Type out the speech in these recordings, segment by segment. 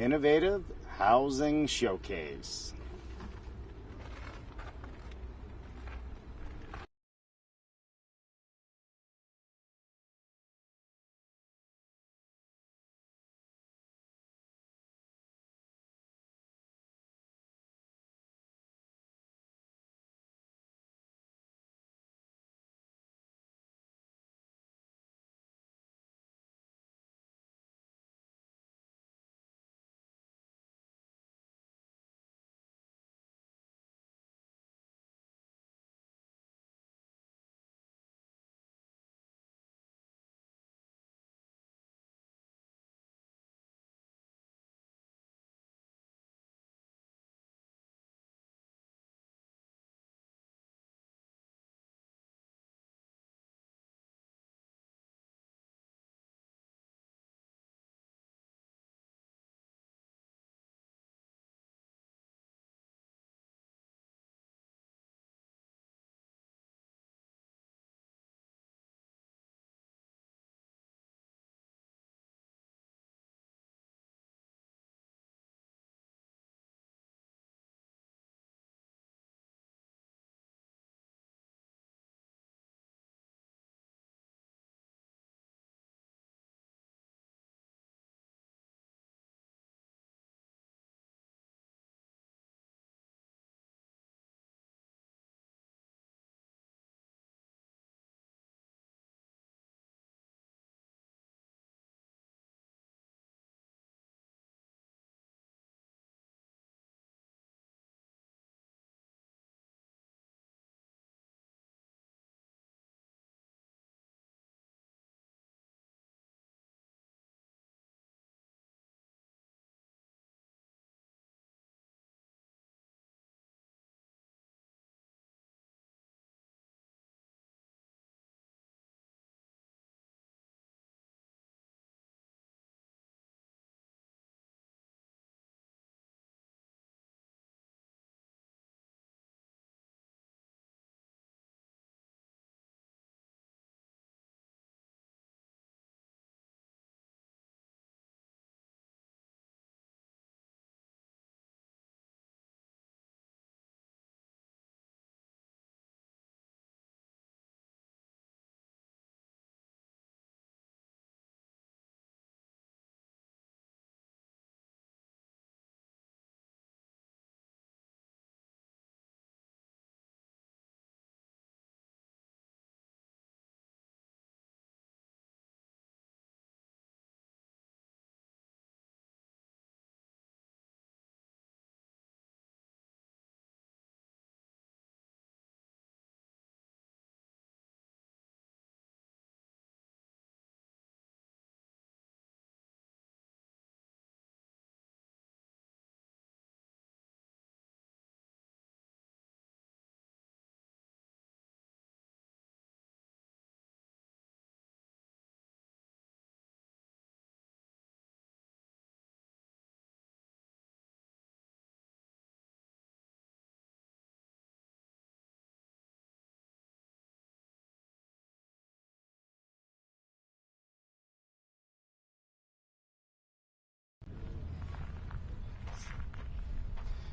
Innovative Housing Showcase.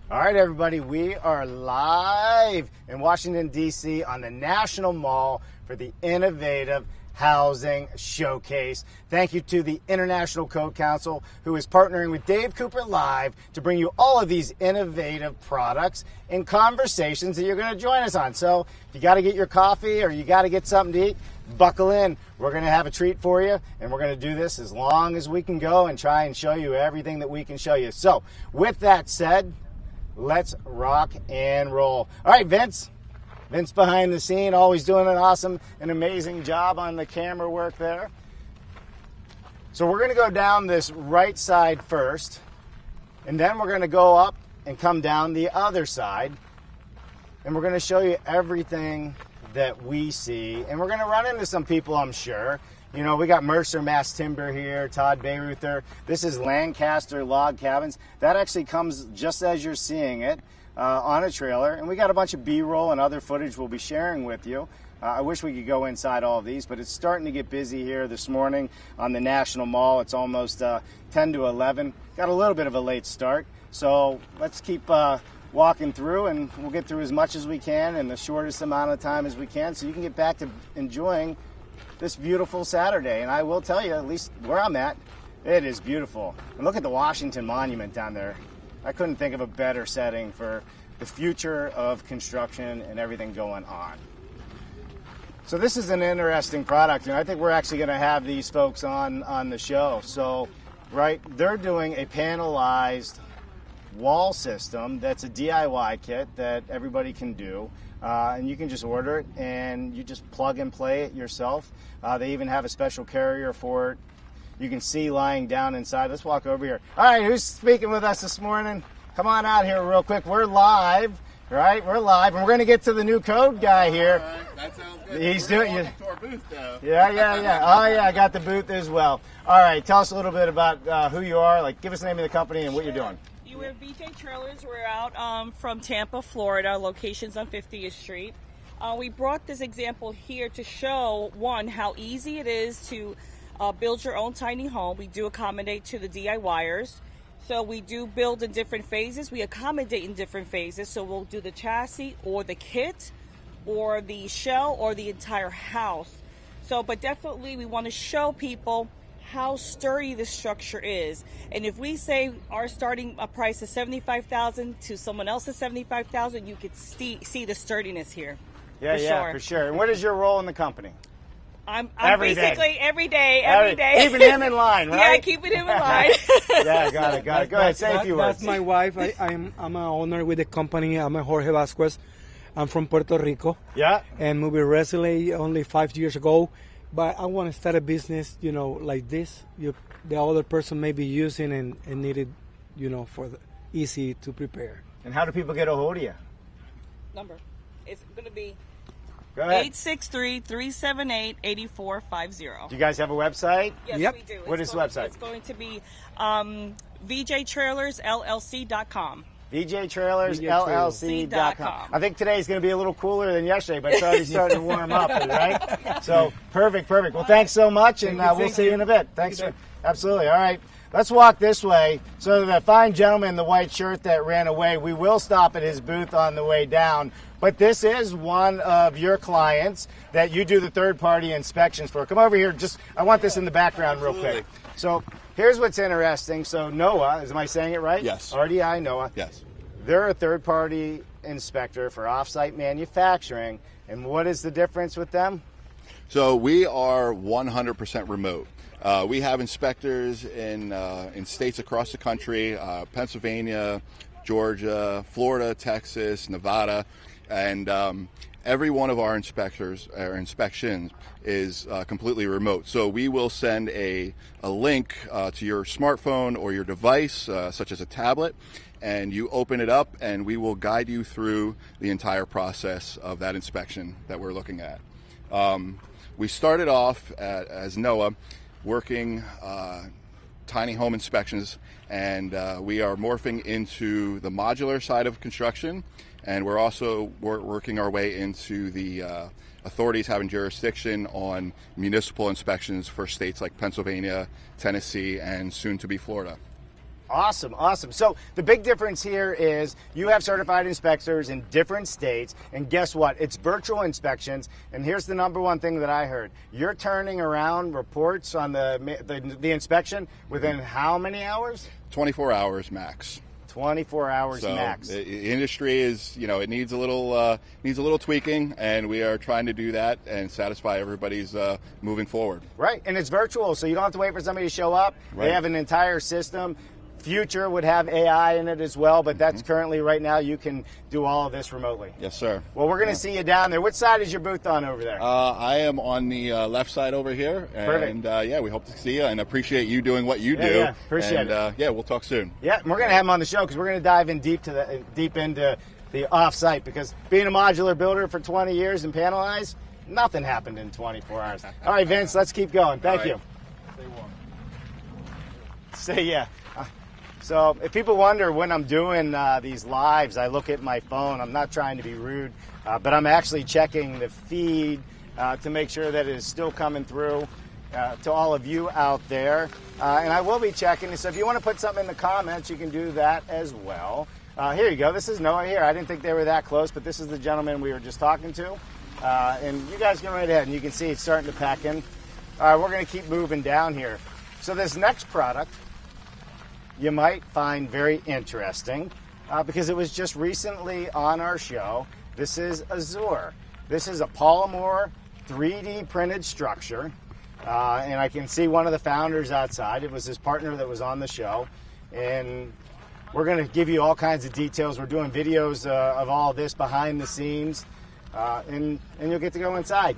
All right, everybody, we are live in Washington, D.C. on the National Mall for the Innovative Housing Showcase. Thank you to the International Code Council, who is partnering with Dave Cooper Live to bring you all of these innovative products and conversations that you're going to join us on. So if you got to get your coffee or you got to get something to eat, buckle in. We're going to have a treat for you, and we're going to do this as long as we can go and try and show you everything that we can show you. So with that said, let's rock and roll. All right, Vince. Vince behind the scene, always doing an awesome and amazing job on the camera work there. So we're going to go down this right side first, and then we're going to go up and come down the other side, and we're going to show you everything that we see, and we're going to run into some people, I'm sure. You know, we got Mercer Mass Timber here, Todd Bayreuther. This is Lancaster Log Cabins. That actually comes just as you're seeing it on a trailer. And we got a bunch of B-roll and other footage we'll be sharing with you. I wish we could go inside all of these, but it's starting to get busy here this morning on the National Mall. It's almost 10 to 11. Got a little bit of a late start, so let's keep walking through, and we'll get through as much as we can in the shortest amount of time as we can so you can get back to enjoying this beautiful Saturday. And I will tell you, at least where I'm at, it is beautiful. And look at the Washington Monument down there. I couldn't think of a better setting for the future of construction and everything going on. So this is an interesting product, and I think we're actually going to have these folks on the show. So, right, they're doing a panelized wall system that's a DIY kit that everybody can do. And you can just order it, and you just plug and play it yourself. They even have a special carrier for it. You can see lying down inside. Let's walk over here. All right, who's speaking with us this morning? Come on out here real quick. We're live, right? We're live, and we're going to get to the new code guy here. All right, that sounds good. He's doing it. To our booth, though. Yeah. Oh, yeah, I got the booth as well. All right, tell us a little bit about who you are. Like, give us the name of the company and what you're doing. We're VJ Trailers. We're out from Tampa, Florida. Locations on 50th Street. We brought this example here to show, one, how easy it is to build your own tiny home. We do accommodate to the DIYers. So we do build in different phases. We accommodate in different phases. So we'll do the chassis or the kit or the shell or the entire house. So, but definitely we want to show people how sturdy the structure is. And if we say our starting price is $75,000 to someone else's $75,000, you could see the sturdiness here. Yeah, for sure. And what is your role in the company? I'm every basically day. every day. Keeping him in line, right? Yeah, keeping him in line. Yeah, got it. Go ahead, say a few words. That's my wife. I'm an owner with the company. I'm Jorge Vasquez. I'm from Puerto Rico. Yeah. And moved recently, only 5 years ago. But I want to start a business, like this. The other person may be using and need it, for easy to prepare. And how do people get a hold of you? Number. It's going to be 863-378-8450. Do you guys have a website? Yes, Yep. we do. What is the website? It's going to be VJTrailersLLC.com. VJTrailersLLC.com. I think today's going to be a little cooler than yesterday, but it's already starting to warm up, right? So, perfect. Well, thanks so much, and we'll see you in a bit. Thanks. Absolutely. All right. Let's walk this way. So the fine gentleman in the white shirt that ran away, we will stop at his booth on the way down. But this is one of your clients that you do the third-party inspections for. Come over here. I want this in the background real quick. So here's what's interesting. So NOAA, am I saying it right? Yes. RDI NOAA. Yes. They're a third-party inspector for off-site manufacturing. And what is the difference with them? So we are 100% remote. We have inspectors in states across the country, Pennsylvania, Georgia, Florida, Texas, Nevada, and every one of our inspections is completely remote. So we will send a link to your smartphone or your device, such as a tablet, and you open it up, and we will guide you through the entire process of that inspection that we're looking at. We started off as NOAA working tiny home inspections, and we are morphing into the modular side of construction, and we're also working our way into the authorities having jurisdiction on municipal inspections for states like Pennsylvania, Tennessee, and soon to be Florida. Awesome. So the big difference here is you have certified inspectors in different states, and guess what? It's virtual inspections, and here's the number one thing that I heard. You're turning around reports on the inspection within how many hours? 24 hours max. 24 hours so max. The industry is, it needs a little tweaking, and we are trying to do that and satisfy everybody's moving forward. Right, and it's virtual, so you don't have to wait for somebody to show up. Right. They have an entire system. Future would have AI in it as well, but that's currently right now you can do all of this remotely. Yes, sir. Well, we're going to see you down there. Which side is your booth on over there? I am on the left side over here. And we hope to see you and appreciate you doing what you do. Yeah, appreciate it. We'll talk soon. Yeah, and we're going to have him on the show because we're going to dive in deep into the off-site, because being a modular builder for 20 years and panelized, nothing happened in 24 hours. All right, Vince, let's keep going. Thank you. Stay warm. Say yeah. So if people wonder when I'm doing these lives, I look at my phone. I'm not trying to be rude, but I'm actually checking the feed to make sure that it is still coming through to all of you out there. And I will be checking. So if you want to put something in the comments, you can do that as well. Here you go. This is Noah here. I didn't think they were that close, but this is the gentleman we were just talking to. And you guys go right ahead, and you can see it's starting to pack in. All right, we're going to keep moving down here. So this next product you might find very interesting because it was just recently on our show. This is Azure. This is a Polymer 3D printed structure. And I can see one of the founders outside. It was his partner that was on the show. And we're going to give you all kinds of details. We're doing videos of all this behind the scenes. And you'll get to go inside.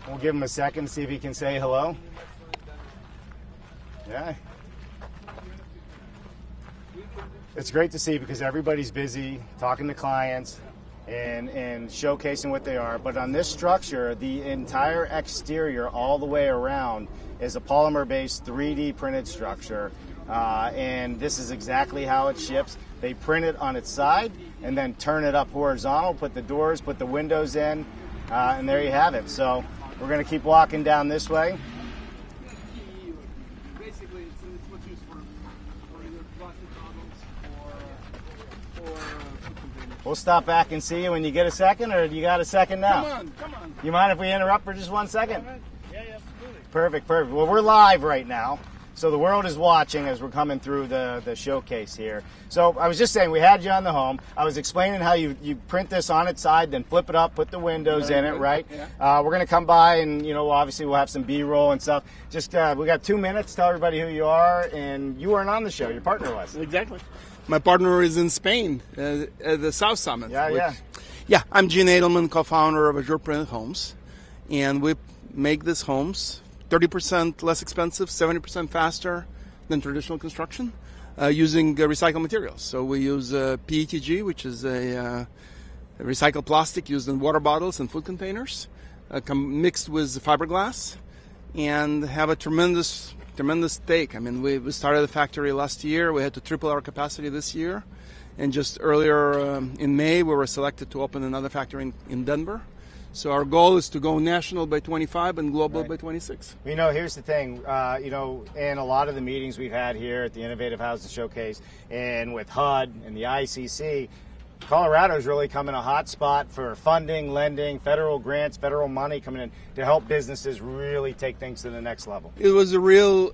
We'll give him a second to see if he can say hello. Yeah. It's great to see because everybody's busy talking to clients and showcasing what they are. But on this structure, the entire exterior all the way around is a polymer-based 3D printed structure. And this is exactly how it ships. They print it on its side and then turn it up horizontal, put the doors, put the windows in, and there you have it. So we're going to keep walking down this way. Basically, it's what's used for either plastic bottles or food containers. We'll stop back and see you when you get a second, or you got a second now? Come on. You mind if we interrupt for just 1 second? Yeah, absolutely. Perfect. Well, we're live right now, so the world is watching as we're coming through the showcase here. So I was just saying, we had you on the home. I was explaining how you print this on its side, then flip it up, put the windows in it, right? Yeah. We're going to come by and, obviously we'll have some B-roll and stuff. Just, we got 2 minutes. Tell everybody who you are, and you weren't on the show. Your partner was. Exactly. My partner is in Spain at the South Summit. Yeah. I'm Gene Edelman, co-founder of Azure Printed Homes, and we make these homes 30% less expensive, 70% faster than traditional construction, using recycled materials. So we use PETG, which is a recycled plastic used in water bottles and food containers, mixed with fiberglass, and have a tremendous take. I mean, we started the factory last year. We had to triple our capacity this year. And just earlier in May, we were selected to open another factory in Denver. So our goal is to go national by 25 and global by 26. Here's the thing. In a lot of the meetings we've had here at the Innovative Housing Showcase and with HUD and the ICC, Colorado is really coming a hot spot for funding, lending, federal grants, federal money coming in to help businesses really take things to the next level. It was a real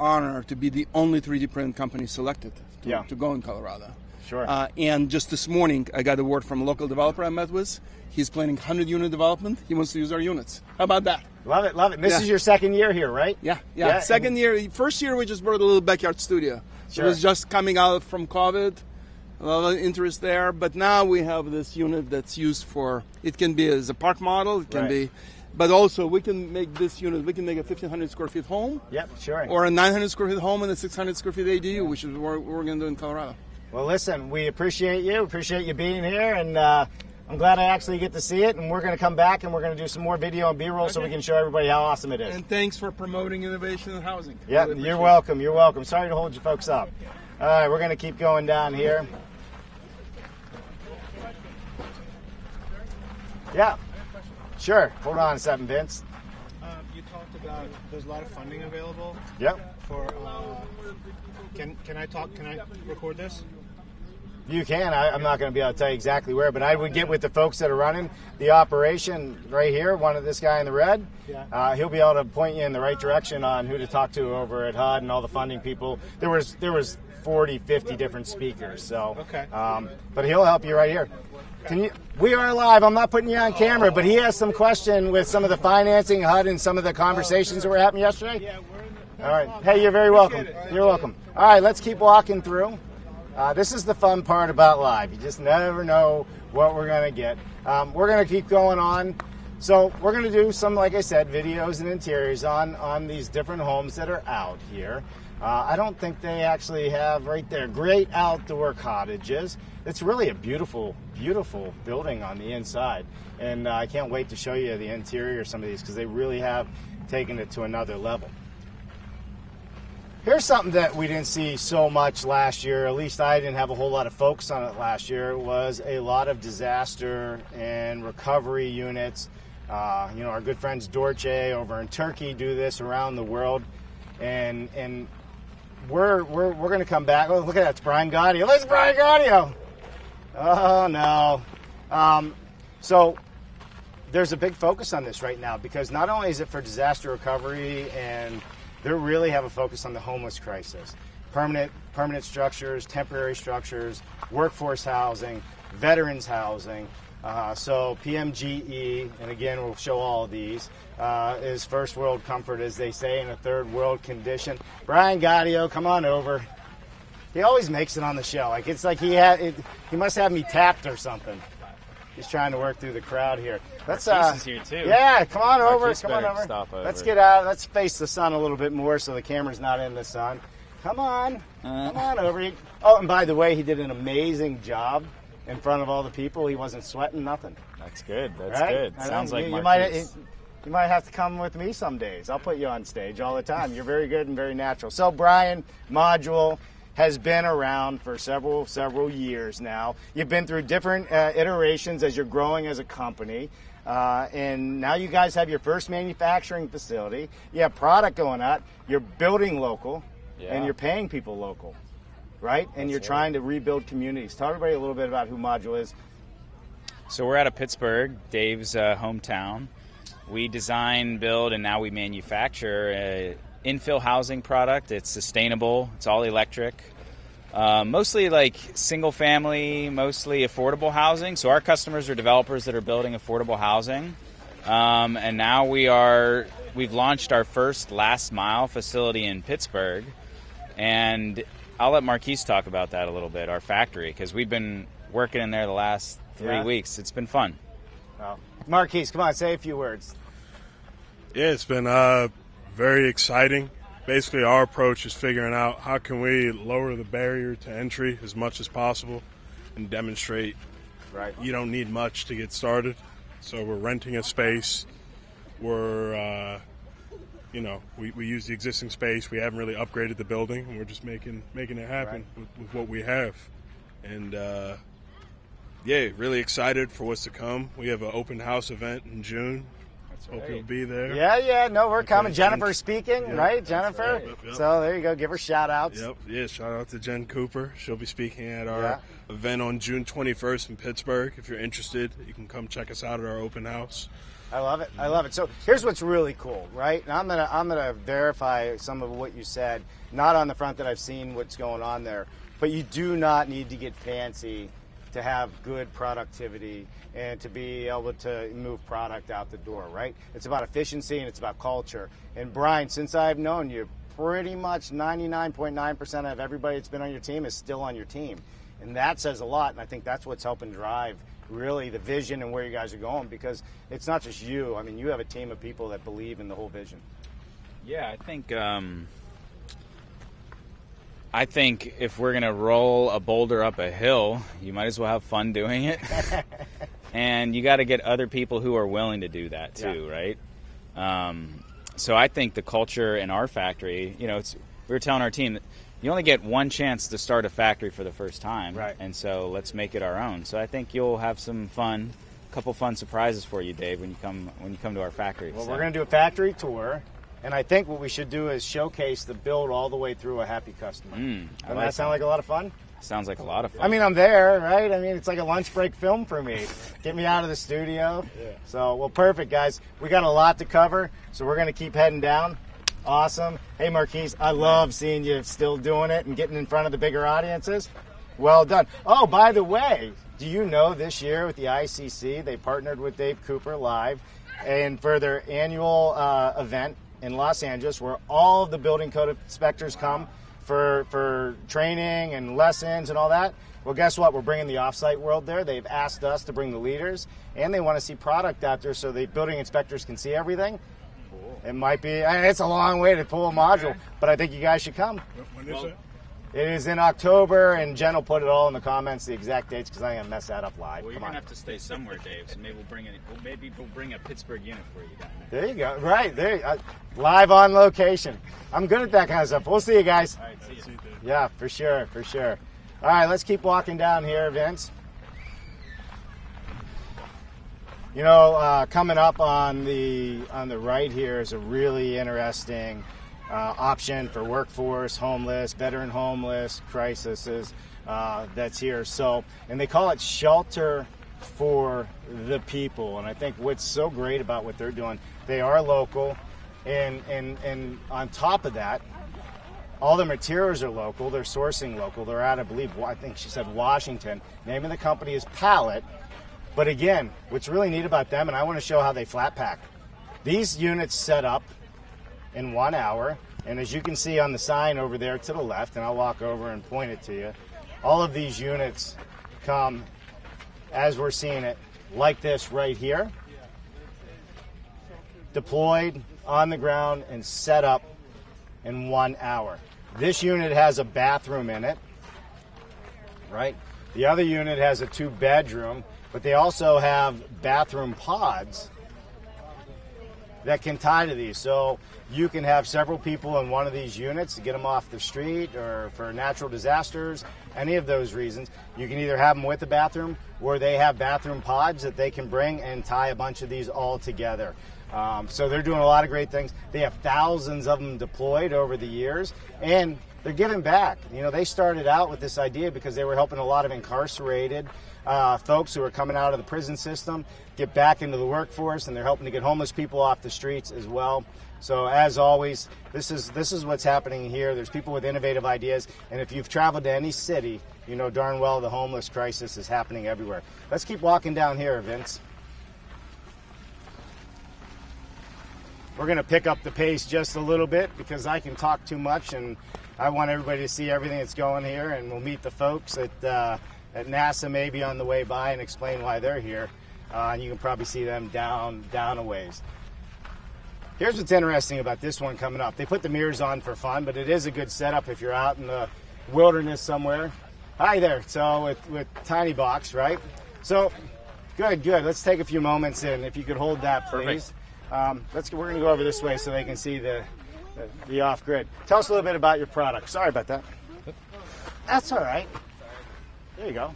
honor to be the only 3D print company selected to go in Colorado. Sure. And just this morning, I got a word from a local developer I met with. He's planning 100-unit development. He wants to use our units. How about that? Love it. This is your second year here, right? Yeah. Second year. First year, we just brought a little backyard studio. Sure. It was just coming out from COVID. A lot of interest there. But now we have this unit that's used for, it can be as a park model. It can be, but also we can make this unit, we can make a 1,500 square feet home. Yep, sure. Or a 900 square feet home and a 600 square feet ADU, which is what we're going to do in Colorado. Well, listen, we appreciate you being here, and I'm glad I actually get to see it, and we're going to come back and we're going to do some more video and B-roll so we can show everybody how awesome it is. And thanks for promoting innovation in housing. Yeah, really you're welcome. Sorry to hold you folks up. All right, we're going to keep going down here. Yeah, sure. Hold on a second, Vince. You talked about there's a lot of funding available. Yep. For can I record this? You can. I'm not going to be able to tell you exactly where, but I would get with the folks that are running the operation right here. This guy in the red. Yeah. He'll be able to point you in the right direction on who to talk to over at HUD and all the funding people. There was 40, 50 different speakers. So. Okay. But he'll help you right here. We are live. I'm not putting you on camera, but he has some question with some of the financing, HUD, and some of the conversations that were happening yesterday. Yeah, we're in the, all right. Hey, you're very welcome. You're welcome. All right, let's keep walking through. This is the fun part about live. You just never know what we're going to get. We're going to keep going on. So we're going to do some, like I said, videos and interiors on these different homes that are out here. I don't think they actually have right there great outdoor cottages. It's really a beautiful, beautiful building on the inside. And I can't wait to show you the interior of some of these because they really have taken it to another level. Here's something that we didn't see so much last year, at least I didn't have a whole lot of focus on it last year, was a lot of disaster and recovery units. Our good friends Dorche over in Turkey do this around the world. And we're going to come back. Oh, look at that. It's Brian Gaudio. There's Brian Gaudio. Oh, no. So there's a big focus on this right now because not only is it for disaster recovery, and they really have a focus on the homeless crisis, permanent structures, temporary structures, workforce housing, veterans housing. So PMGE, and again, we'll show all of these, is first world comfort, as they say, in a third world condition. Brian Gaudio, come on over. He always makes it on the show. It's like he must have me tapped or something. He's trying to work through the crowd here. Marquise is here too. Yeah, come on over. Marquise Come on over. stop over. Let's get out. Let's face the sun a little bit more so the camera's not in the sun. Come on. Come on over. Oh, and by the way, he did an amazing job in front of all the people. He wasn't sweating, nothing. That's good. That's right? good. Sounds like you Marquise. might have to come with me some days. I'll put you on stage all the time. You're very good and very natural. So Brian, Module has been around for several years now. You've been through different iterations as you're growing as a company. And now you guys have your first manufacturing facility. You have product going out. You're building local, and you're paying people local, right? And you're trying to rebuild communities. Tell everybody a little bit about who Module is. So we're out of Pittsburgh, Dave's hometown. We design, build, and now we manufacture an infill housing product. It's sustainable. It's all electric. Mostly like single family, mostly affordable housing. So our customers are developers that are building affordable housing. And now we've launched our first last mile facility in Pittsburgh. And I'll let Marquise talk about that a little bit, our factory, because we've been working in there the last 3 weeks. It's been fun. Oh. Marquise, come on, say a few words. Yeah, it's been very exciting. Basically, our approach is figuring out how can we lower the barrier to entry as much as possible and demonstrate you don't need much to get started. So we're renting a space. We're, we use the existing space. We haven't really upgraded the building, and we're just making it happen with what we have. And, really excited for what's to come. We have an open house event in June. Hope you'll be there. Yeah. No, we're coming. Jennifer's speaking, right? Jennifer? Yep. So there you go. Give her shout-outs. Yep. Yeah, shout-out to Jen Cooper. She'll be speaking at our event on June 21st in Pittsburgh. If you're interested, you can come check us out at our open house. I love it. So here's what's really cool, right? And I'm gonna verify some of what you said. Not on the front that I've seen what's going on there, but you do not need to get fancy to have good productivity and to be able to move product out the door, right? It's about efficiency and it's about culture. And Brian, since I've known you, pretty much 99.9% of everybody that's been on your team is still on your team. And that says a lot, and I think that's what's helping drive really the vision and where you guys are going, because it's not just you. I mean, you have a team of people that believe in the whole vision. Yeah, I think if we're going to roll a boulder up a hill, you might as well have fun doing it. And you got to get other people who are willing to do that too, right? So I think the culture in our factory, we were telling our team that you only get one chance to start a factory for the first time. Right. And so let's make it our own. So I think you'll have some fun, a couple fun surprises for you, Dave, when you come to our factory. Well, we're going to do a factory tour. And I think what we should do is showcase the build all the way through a happy customer. Doesn't that sound like a lot of fun? Sounds like a lot of fun. I mean, I'm there, right? I mean, it's like a lunch break film for me. Get me out of the studio. Yeah. So, well, perfect, guys. We got a lot to cover, so we're going to keep heading down. Awesome. Hey, Marquise, I love seeing you still doing it and getting in front of the bigger audiences. Well done. Oh, by the way, do you know this year with the ICC, they partnered with Dave Cooper Live and for their annual event in Los Angeles, where all of the building code inspectors come for training and lessons and all that. Well, guess what? We're bringing the offsite world there. They've asked us to bring the leaders, and they want to see product out there so the building inspectors can see everything. Cool. It might be, it's a long way to pull a module, but I think you guys should come. When is it? It is in October, and Jen will put it all in the comments, the exact dates, because I'm going to mess that up live. Well, you're Come going to on. have to stay somewhere, Dave, so maybe we'll bring a Pittsburgh unit for you down there. There you go. Right, there. Live on location. I'm good at that kind of stuff. We'll see you guys. All right, see you. Yeah, for sure. All right, let's keep walking down here, Vince. You know, coming up on the right here is a really interesting option for workforce, homeless, veteran homeless crises that's here. So, and they call it Shelter for the People. And I think what's so great about what they're doing, they are local, and on top of that, all the materials are local. They're sourcing local. They're out, I think she said Washington. Name of the company is Pallet. But again, what's really neat about them, and I want to show how they flat pack. These units set up in 1 hour, and as you can see on the sign over there to the left, and I'll walk over and point it to you, all of these units come, as we're seeing it, like this right here, deployed on the ground and set up in 1 hour. This unit has a bathroom in it, right? The other unit has a 2-bedroom, but they also have bathroom pods that can tie to these. So you can have several people in one of these units to get them off the street or for natural disasters, any of those reasons. You can either have them with the bathroom or they have bathroom pods that they can bring and tie a bunch of these all together. So they're doing a lot of great things. They have thousands of them deployed over the years, and they're giving back. You know, they started out with this idea because they were helping a lot of incarcerated folks who are coming out of the prison system get back into the workforce, and they're helping to get homeless people off the streets as well. So as always, this is what's happening here. There's people with innovative ideas, and if you've traveled to any city, you know darn well the homeless crisis is happening everywhere. Let's keep walking down here, Vince. We're going to pick up the pace just a little bit because I can talk too much, and I want everybody to see everything that's going here, and we'll meet the folks at NASA maybe on the way by and explain why they're here. And you can probably see them down a ways. Here's what's interesting about this one coming up. They put the mirrors on for fun, but it is a good setup if you're out in the wilderness somewhere. Hi there. So with Tiny Box, right? So good. Let's take a few moments in. If you could hold that, please. We're going to go over this way so they can see the off-grid. Tell us a little bit about your product. Sorry about that. That's all right. There you go. All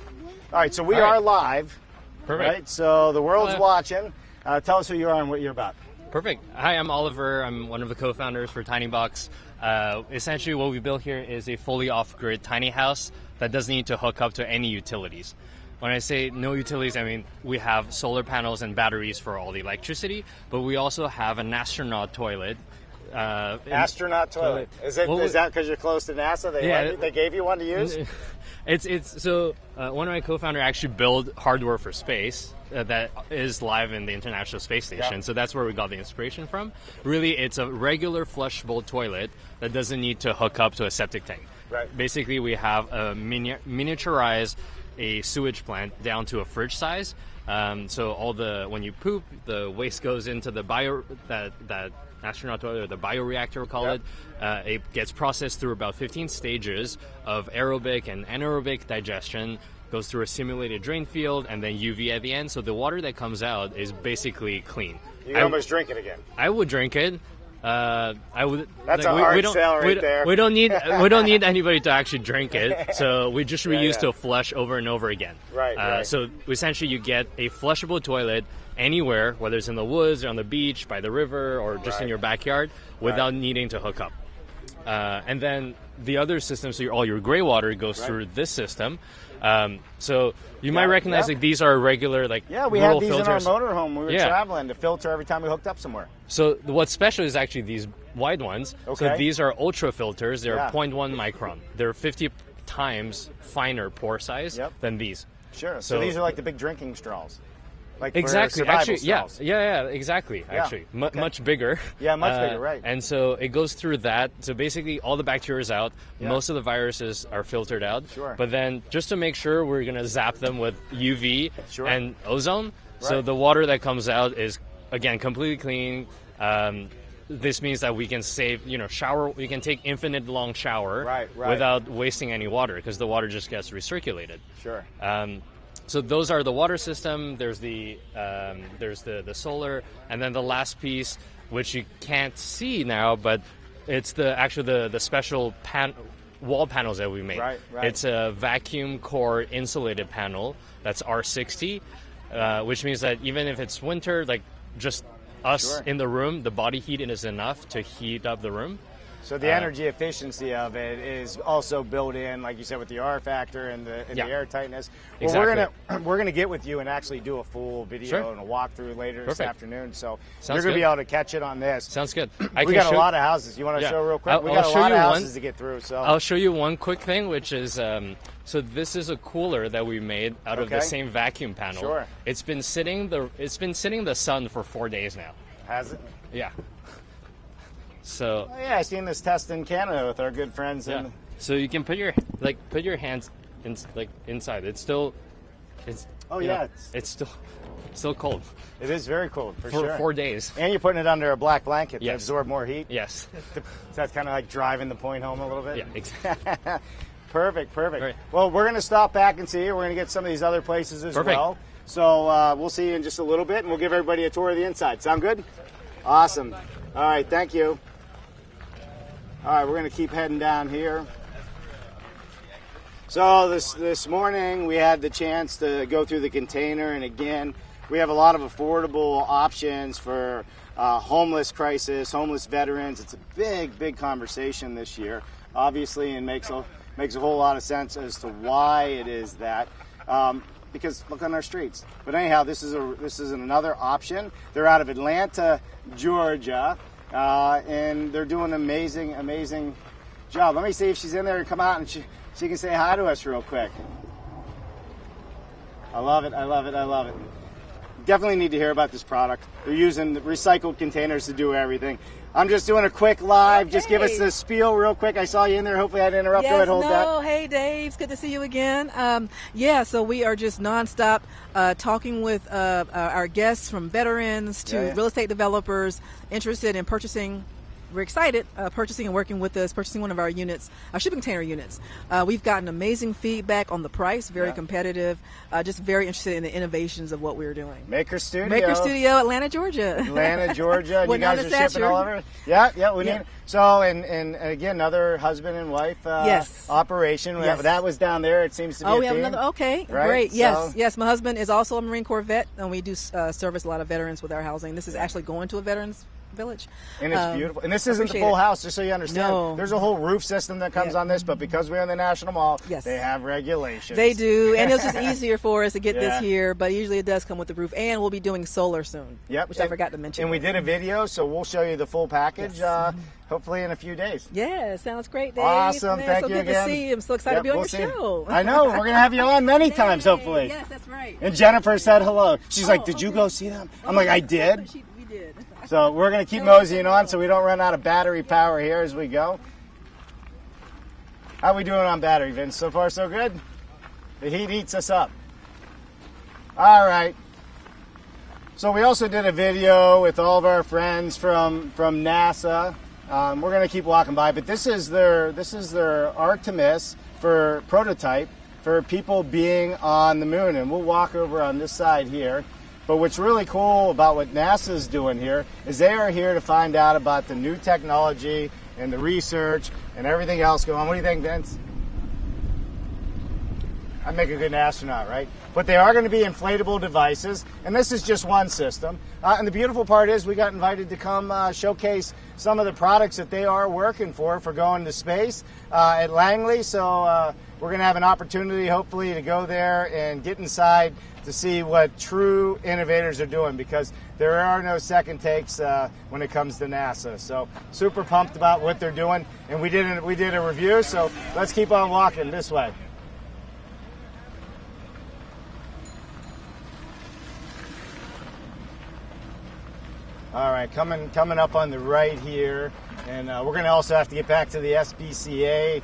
right, so we are live. Perfect. Right? So the world's watching. Tell us who you are and what you're about. Perfect. Hi, I'm Oliver. I'm one of the co-founders for Tiny Box. Essentially, what we built here is a fully off-grid tiny house that doesn't need to hook up to any utilities. When I say no utilities, I mean we have solar panels and batteries for all the electricity, but we also have an astronaut toilet. Astronaut toilet. Is that because you're close to NASA? They gave you one to use? It's so one of my co-founders actually built hardware for space that is live in the International Space Station. So that's where we got the inspiration from. Really, it's a regular flushable toilet that doesn't need to hook up to a septic tank. Right. Basically, we have a miniaturized a sewage plant down to a fridge size. So when you poop, the waste goes into the that astronaut toilet, or the bioreactor, we call it. It gets processed through about 15 stages of aerobic and anaerobic digestion, goes through a simulated drain field, and then UV at the end. So the water that comes out is basically clean. You can almost drink it again. I would drink it. I would. That's a hard sell right there. We don't need anybody to actually drink it. So we just reuse to flush over and over again. Right. So essentially, you get a flushable toilet anywhere, whether it's in the woods or on the beach, by the river, or just in your backyard, without needing to hook up. And then the other system, so all your gray water goes through this system. So you might recognize like these are regular we had these filters. in our motorhome. We were traveling to filter every time we hooked up somewhere. So what's special is actually these wide ones. Okay. So these are ultra filters. They're 0.1 micron. They're 50 times finer pore size than these. Sure. So these are like the big drinking straws. Like exactly. Actually, straws. Exactly. Actually, much bigger. Yeah, much bigger. Right. And so it goes through that. So basically, all the bacteria is out. Most of the viruses are filtered out. Sure. But then, just to make sure, we're gonna zap them with UV and ozone. So the water that comes out is again completely clean. this means that we can save, shower. We can take infinite long shower Right. without wasting any water because the water just gets recirculated. Sure. So those are the water system. There's the solar, and then the last piece, which you can't see now, but it's the special wall panels that we made. Right. It's a vacuum core insulated panel that's R60, which means that even if it's winter, like just us in the room, the body heat is enough to heat up the room. So the energy efficiency of it is also built in, like you said, with the R factor and the air tightness. Well, Exactly. we're gonna get with you and actually do a full video Sure. and a walkthrough later this Perfect. afternoon. So Sounds you're gonna be good. able to catch it on this. Sounds good. We got a lot of houses. You want to show real quick? We got a lot of houses to get through. So I'll show you one quick thing, which is so this is a cooler that we made out of the Okay. same vacuum panel. Sure. It's been sitting in the sun for 4 days now. has it? Yeah. So Oh yeah, I seen this test in Canada with our good friends. yeah. And So you can put your hands inside. It's still Oh, you yeah, know, it's still cold it is very cold for for sure. 4 days. And you're putting it under a black blanket to Yes. absorb more heat. Yes. So that's kind of like driving the point home a little bit. Yeah. Exactly. Perfect. Right. Well, we're going to stop back and see you. We're going to get some of these other places as Perfect. well. So we'll see you in just a little bit, and we'll give everybody a tour of the inside. Sound good? Awesome. All right, thank you. All right, we're going to keep heading down here. So this morning we had the chance to go through the container, and again, we have a lot of affordable options for homeless crisis, homeless veterans. It's a big conversation this year, obviously, and makes a whole lot of sense as to why it is that. Because look on our streets. But anyhow, this is another option. They're out of Atlanta, Georgia, and they're doing an amazing job. Let me see if she's in there and come out and she can say hi to us real quick. I love it. Definitely need to hear about this product. They're using the recycled containers to do everything. I'm just doing a quick live. Just give us the spiel real quick. I saw you in there. Hopefully I didn't interrupt. Go ahead, hold that. Hey, Dave. It's good to see you again. So we are just nonstop talking with our guests, from veterans to real estate developers interested in purchasing. We're excited purchasing and working with us, purchasing one of our units, our shipping container units. We've gotten amazing feedback on the price, very competitive, just very interested in the innovations of what we're doing. Maker Studio, Atlanta, Georgia. Atlanta, Georgia. And you guys are shipping all over? Yeah, we need. So, and again, another husband and wife operation. Yes. That was down there. It seems to be we have another. Okay, right? Great. Yes. My husband is also a Marine Corps vet, and we do service a lot of veterans with our housing. This is actually going to a veterans village. And it's beautiful. And this isn't the full house, just so you understand. No. There's a whole roof system that comes on this, but because we're in the National Mall, they have regulations. They do, and it's just easier for us to get this here, but usually it does come with the roof, and we'll be doing solar soon, which I forgot to mention. And we did a video, so we'll show you the full package, hopefully in a few days. Yeah, sounds great, Dave. Awesome, Man, thank so you good again. to see you. I'm so excited to be on your show. I know, we're going to have you on many times, hopefully. Yes, that's right. And Jennifer said hello. She's like, did you go see them? I'm like, I did. We did. So we're going to keep moseying on so we don't run out of battery power here as we go. How are we doing on battery, Vince? So far, so good? The heat eats us up. All right. So we also did a video with all of our friends from NASA. We're going to keep walking by, but this is their Artemis for prototype for people being on the moon, and we'll walk over on this side here. But what's really cool about what NASA's doing here is they are here to find out about the new technology and the research and everything else going on. What do you think, Vince? I'd make a good astronaut, right? But they are going to be inflatable devices, and this is just one system. And the beautiful part is we got invited to come showcase some of the products that they are working for going to space at Langley. So we're going to have an opportunity, hopefully, to go there and get inside to see what true innovators are doing, because there are no second takes when it comes to NASA. So super pumped about what they're doing, and we did a review. So let's keep on walking this way. All right, coming up on the right here, and we're going to also have to get back to the SPCA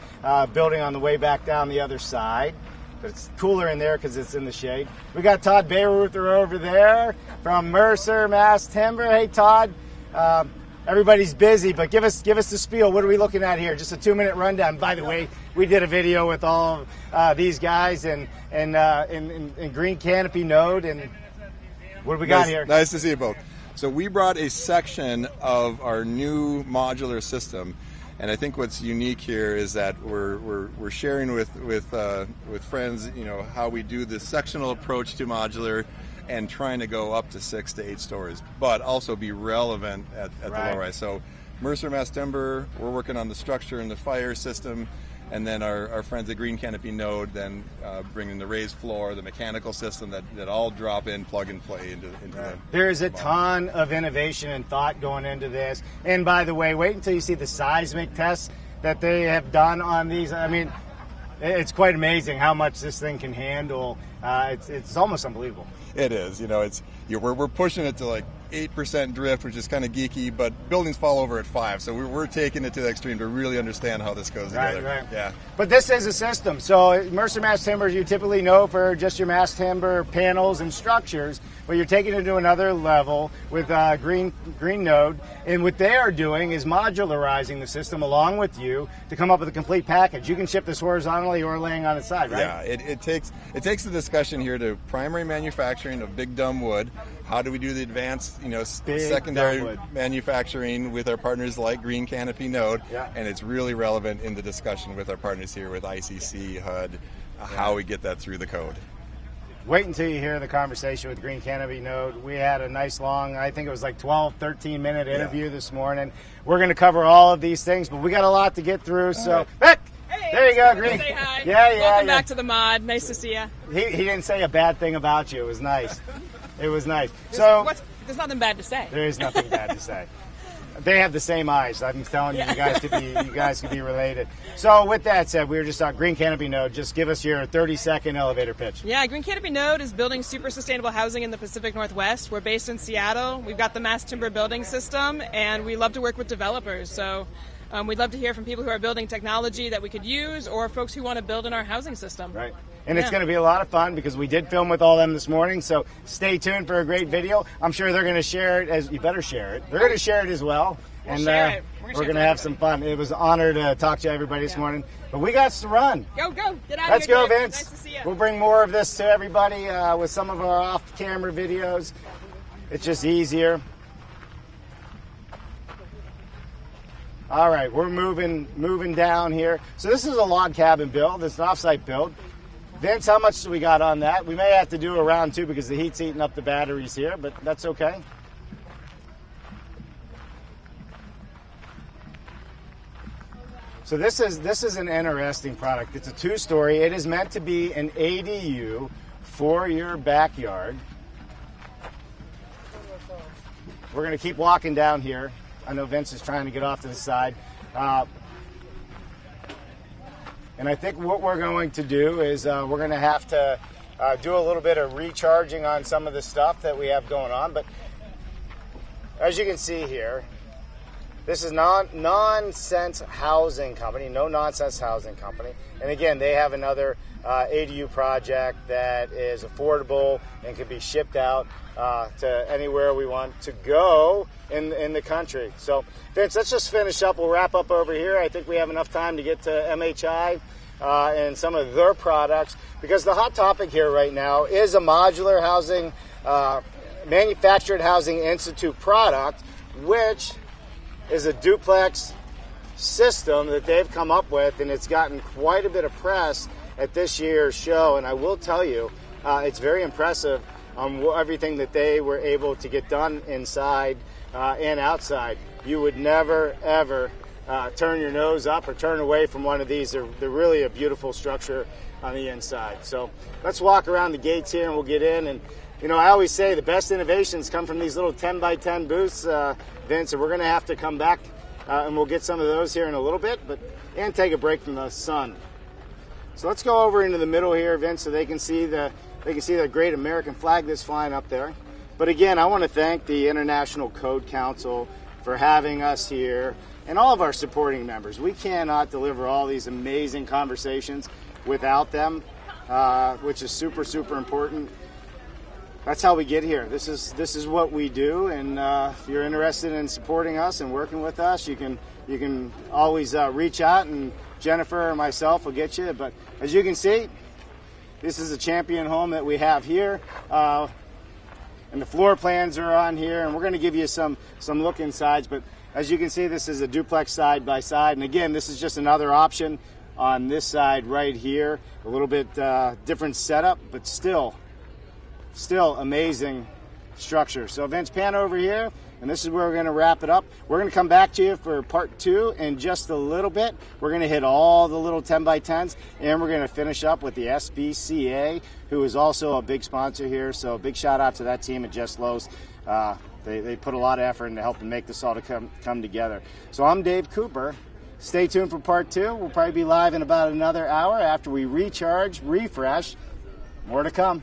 building on the way back down the other side. But it's cooler in there because it's in the shade. We got Todd Bayreuther over there from Mercer Mass Timber. Hey, Todd. Everybody's busy, but give us the spiel. What are we looking at here? Just a 2-minute rundown. By the way, we did a video with all these guys and Green Canopy Node. And what do we got here? Nice to see you both. So we brought a section of our new modular system, and I think what's unique here is that we're sharing with friends, you know, how we do this sectional approach to modular, and trying to go up to 6 to 8 stories, but also be relevant at the low rise. So Mercer Mass Timber, we're working on the structure and the fire system, and then our friends at Green Canopy Node then bringing the raised floor, the mechanical system that all drop in, plug and play into the There is a ton of innovation and thought going into this. And by the way, wait until you see the seismic tests that they have done on these. I mean, it's quite amazing how much this thing can handle. It's almost unbelievable. It is. You know, we're pushing it to like 8% drift, which is kind of geeky, but buildings fall over at 5, so we're taking it to the extreme to really understand how this goes together. Right. Yeah. But this is a system. So Mercer Mass Timber, you typically know for just your mass timber panels and structures, but you're taking it to another level with Green Node, and what they are doing is modularizing the system along with you to come up with a complete package. You can ship this horizontally or laying on its side, right? Yeah. It takes the discussion here to primary manufacturing of big dumb wood. How do we do the advanced, secondary manufacturing with our partners like Green Canopy Node? Yeah. And it's really relevant in the discussion with our partners here with ICC, HUD, how we get that through the code. Wait until you hear the conversation with Green Canopy Node. We had a nice long, I think it was like 12, 13-minute interview this morning. We're going to cover all of these things, but we got a lot to get through. So, Vic, there you go, Green. Say hi. Yeah. Welcome back to the mod. Nice to see you. He didn't say a bad thing about you. It was nice. It was nice. There's nothing bad to say. There is nothing bad to say. They have the same eyes. I'm telling you, you guys could be related. So with that said, we were just on Green Canopy Node. Just give us your 30-second elevator pitch. Yeah, Green Canopy Node is building super sustainable housing in the Pacific Northwest. We're based in Seattle. We've got the mass timber building system, and we love to work with developers. So we'd love to hear from people who are building technology that we could use, or folks who want to build in our housing system. Right. And it's going to be a lot of fun because we did film with all them this morning. So stay tuned for a great video. I'm sure they're going to share it. You better share it. They're going to share it as well. We're going to have some fun. It was an honor to talk to everybody this morning. But we got to run. Go. Get out of here. Let's go, Dave. Vince. Nice to see you. We'll bring more of this to everybody with some of our off-camera videos. It's just easier. All right, we're moving down here. So this is a log cabin build. It's an off-site build. Vince, how much do we got on that? We may have to do a round 2 because the heat's eating up the batteries here, but that's okay. So this is an interesting product. It's a 2-story. It is meant to be an ADU for your backyard. We're going to keep walking down here. I know Vince is trying to get off to the side. And I think what we're going to do is we're going to have to do a little bit of recharging on some of the stuff that we have going on. But as you can see here, this is Nonsense Housing Company, No Nonsense Housing Company. And again, they have another ADU project that is affordable and can be shipped out to anywhere we want to go in the country. So, Vince, let's just finish up. We'll wrap up over here. I think we have enough time to get to MHI and some of their products, because the hot topic here right now is a modular housing, manufactured housing institute product, which is a duplex system that they've come up with, and it's gotten quite a bit of press at this year's show. And I will tell you, it's very impressive on everything that they were able to get done inside and outside. You would never, ever turn your nose up or turn away from one of these. They're really a beautiful structure on the inside. So let's walk around the gates here and we'll get in. And I always say the best innovations come from these little 10 by 10 booths, Vince, and we're going to have to come back and we'll get some of those here in a little bit, and take a break from the sun. So let's go over into the middle here, Vince, so they can see the great American flag that's flying up there. But again, I want to thank the International Code Council for having us here and all of our supporting members. We cannot deliver all these amazing conversations without them, which is super, super important. that's how we get here. This is what we do, and if you're interested in supporting us and working with us, you can always reach out, and Jennifer or myself will get you. But as you can see, this is a champion home that we have here, and the floor plans are on here, and we're going to give you some look insides. But as you can see, this is a duplex side by side, and again, this is just another option on this side right here. A little bit different setup, but still amazing structure. So Vince, pan over here, and this is where we're going to wrap it up. We're going to come back to you for part 2 in just a little bit. We're going to hit all the little 10x10s, and we're going to finish up with the SBCA, who is also a big sponsor here. So big shout out to that team at Just Lowe's. They put a lot of effort into helping make this all to come together. So I'm Dave Cooper. Stay tuned for part 2. We'll probably be live in about another hour after we recharge, refresh. More to come.